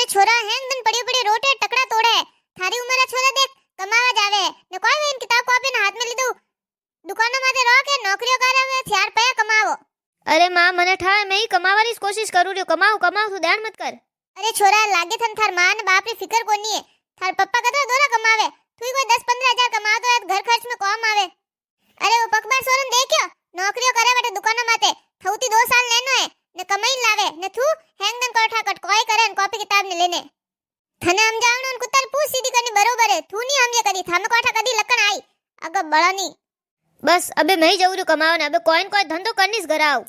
अरे छोरा हैंग दिन पड़ी पड़ी रोटे टकड़ा तोड़े थारी उम्र छोरा देख कमावा जावे ने कोई वेन किताब कॉपी ने हाथ में लीधु दुकानों माथे रो के नौकरियों करे में 4 पैसा कमावो। अरे मां મને ઠાય मैं ही कमावानी कोशिश करू रही कमाऊ तू ध्यान मत कर। अरे छोरा लागे थन थार मां ने बाप री फिकर कोनी है थार पप्पा कतरा दोरा कमावे तू कोई 10-15 हजार कमा तो घर खर्च में कम आवे। अरे वो पकबार सोरन देखियो नौकरियों करे बेटे दुकानों माथे थौती 2 साल लेनो है ने कमाई लावे ने तू हैंग दिन कोठा कट कोई करे ने कॉपी किताब ने लेने थने हम जावनो ने कुत्तर पूछ सीधी करनी बरोबर है तू नहीं हम ये कदी थामे कोठा कदी लकन आई अगर बड़ा नहीं बस अबे मैं ही जाऊँ रही कमावाने अबे कोई धंधो करनीस घर आओ।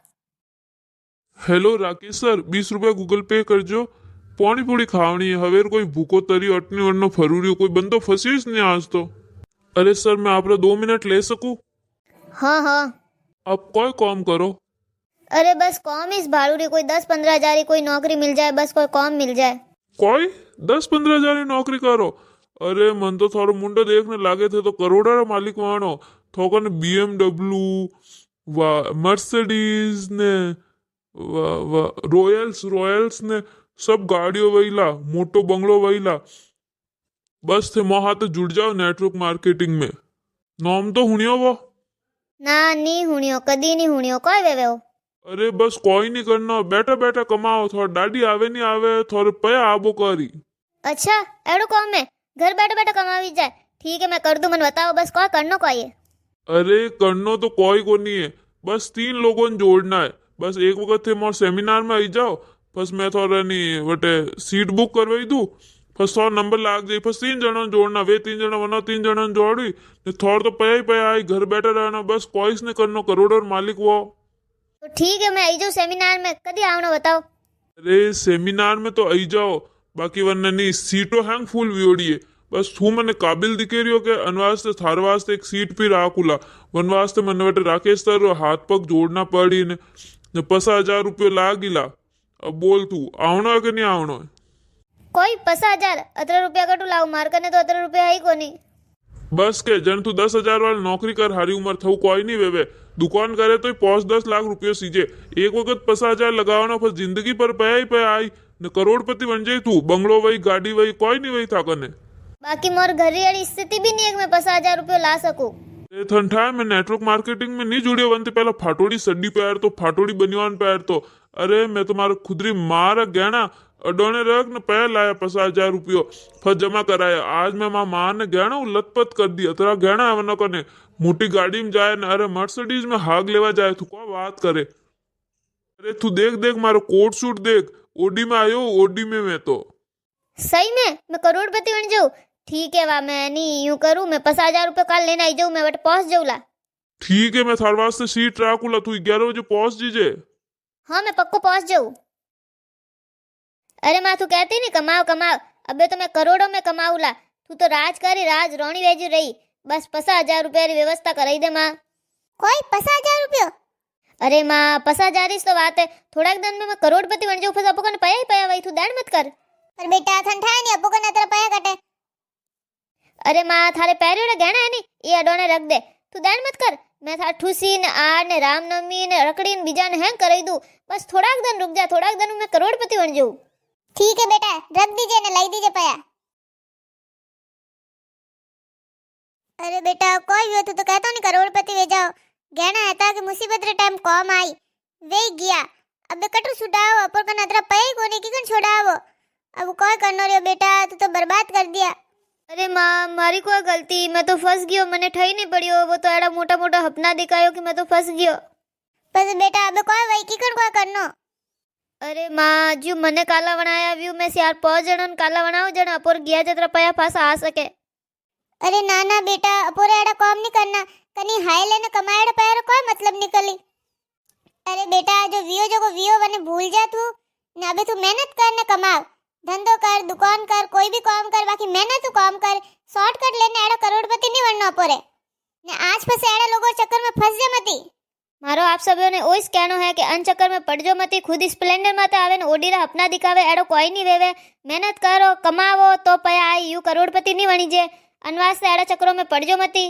हेलो राकेश सर 20 रुपया गूगल पे करजो पानी पूरी खावनी है हवेर कोई भूको तरी अटनी वरनो फरूरी कोई बंदो फसीस नहीं आज तो। अरे सर मैं आप 2 मिनट ले सकूं? हाँ हाँ आप कोई काम करो। अरे बस कॉम इस भाड़ू कोई 10-15 हजार की कोई नौकरी मिल जाए बस कोई कॉम मिल जाए। कोई 10-15 हजार की नौकरी करो? अरे मन तो थोड़ा मुंडो देखने लागे थे तो करोड़ा रा मालिक वाणो थोकन BMW मर्सिडीज ने रॉयल्स ने सब गाड़ियों वहीला मोटो बंगलो वहीला बस थे मोहा तो जुड़ जाओ नेटवर्क मार्केटिंग में नाम तो हुनियो वो ना नहीं हुनियो कदी नहीं हुनियो कोई वेवे हो। अरे बस कोई नहीं करना बैठा बैठा कमाओ थोड़ा डाडी आवे नहीं आवे थोड़े पया आबो करी। अच्छा एड़ो कॉम है घर बैठे बैठे कमावी जाए ठीक है मैं कर दूं मन बताओ बस कोई करनो कोई है। अरे करनो तो कोई को नहीं है बस 3 लोगों ने जोड़ना है बस एक वक्त थे मोर सेमिनार में आई जाओ बस मैं थोड़ा नहीं बटे सीट बुक करवाई दूं बस थोड़ा नंबर लाग जाए बस 3 जना जोड़ना वे 3 जना वरना 3 जना जोड़ी थोड़ा तो पया ही पया आई घर बैठे रहना बस कोई ने करनो करोड़ और मालिक वो। तो ठीक है मैं आई जाऊँ सेमिनार में कदी आवनो बताओ। अरे सेमिनार में तो आई जाओ बाकी वरना नहीं सीटों हैंग फुल वियोड़ी है बस तू मने काबिल दिखे रही हो के अनवास्ते थार वास्ते एक सीट भी राकुला वन वास्ते मन बटे राकेश सर हाथ पग जोड़ना पड़ी ने 50,000 रुपये लागिला अब बोल तू आवनो है कि नहीं आवनो है? कोई 50,000 18 रुपया कटू लाओ मार करने तो 18 रुपया है ही कोनी। बस के जन तू 10,000 वाली नौकरी कर हारी उम्र थू कोई नहीं वेवे दुकान करे तो 5-10 लाख रुपये सीजे एक वक्त 50,000 लगाओ फिर जिंदगी पर पया ही पया आई न करोड़पति बन जाए तू बंगलो वही गाड़ी वही कोई नहीं वही था कने बाकी मोर घर वाली स्थिति भी नहीं है कि मैं 50,000 रुपये ला सकूं। ठंडा मैं नेटवर्क मार्केटिंग में नहीं जुड़े बनते पहला फाटोड़ी सड्डी पैर तो फाटोड़ी बनियान पैर तो अरे मैं तुम्हारा खुदरी मार गहना अडोने रख न पैर लाया 50,000 रुपयो फिर जमा कराया आज मैं मां ने गहना लतपत कर दिया तेरा गहना है वरना कने मोटी गाड़ी में जाए न अरे मर्सिडीज में हाग लेवा जाए तू क्या बात करे। अरे तू देख मारो कोट सूट देख ओडी में आयो ओडी में मैं तो सही में मैं करोड़पति बन जाऊं ठीक है वाह मैं नहीं यूं करूं मैं 50,000 रुपये कल लेना आई जाऊं मैं बट पहुंच जाऊला। ठीक है मैं थार वास्ते सीट राखूला तू 11 बजे पहुंच जीजे। हाँ मैं पक्को पहुंच जाऊं। अरे माँ तू कहती नहीं कमाओ अबे तो मैं करोड़ों में कमाऊला तू तो राज करी राज रोनी वेजी रही बस 50,000 रुपया री व्यवस्था कराई दे माँ। कोई 50,000 रुपया? अरे माँ 50,000 तो बात है थोड़ा दिन में मैं करोड़पति बन जाऊं फिर अपो कने पया ही पया वही तू दैड मत कर। पर बेटा ठंडा नहीं अपो कने तेरा पया कटे। अरे माँ थारे पैरों रे गहना है नी ये अडोने रख दे तू दैड मत कर मैं थार ठूसी ने आर ने रामनवमी ने रकड़ी ने बीजा ने हैंग कराई दूं बस थोड़ा दिन रुक जा थोड़ा दिन में करोड़पति बन जाऊं। ठीक है बेटा रख दीजिए ने लाई दीजिए पया। अरे बेटा कोई भी हो तो कहता नहीं करोड़पति वे जाओ गहना है ताकि मुसीबत रे टाइम कम आई वे गया अब कटू छुड़ाओ अपर का नतरा पया ही कोनी की छुड़ाओ अब कोई करनो रे बेटा तू तो बर्बाद कर दिया। अरे माँ मारी कोई गलती मैं तो फंस गयो मने ठई नहीं पड़ियो वो तो एड़ा मोटा मोटा हपना दिखायो कि मैं तो फंस गयो। पर बेटा अब कोई वही की कोई करनो। अरे माँ जो मने काला बनाया व्यू में से यार 5 जनन काला बनाओ जन अपोर गया जतरा पया फासा आ सके। अरे ना बेटा अपोरे एड़ा काम नहीं करना कनी हाय लेने कमाएड़ पैर कोई मतलब निकली। अरे बेटा जो वियो वने भूल जा तू ना अबे तू मेहनत कर न कमा धंधो कर दुकान कर कोई भी काम कर बाकी मेहनत तू काम कर शॉर्टकट लेने एड़ा करोड़पति नहीं बनना अपोरे ने आज फसे एड़ा लोगों चक्कर में फंस जा मती। मारो आप सबों ने ओइस कहनो है कि अन चक्कर में पड़ जो मती खुद स्प्लेंडर माते आवे ने ओडी रा अपना दिखावे एड़ो कोई नहीं वेवे मेहनत करो कमावो तो पया आई यू करोड़पति नहीं बनी जे अनवास से एड़ा चक्करों में पड़ जो मती।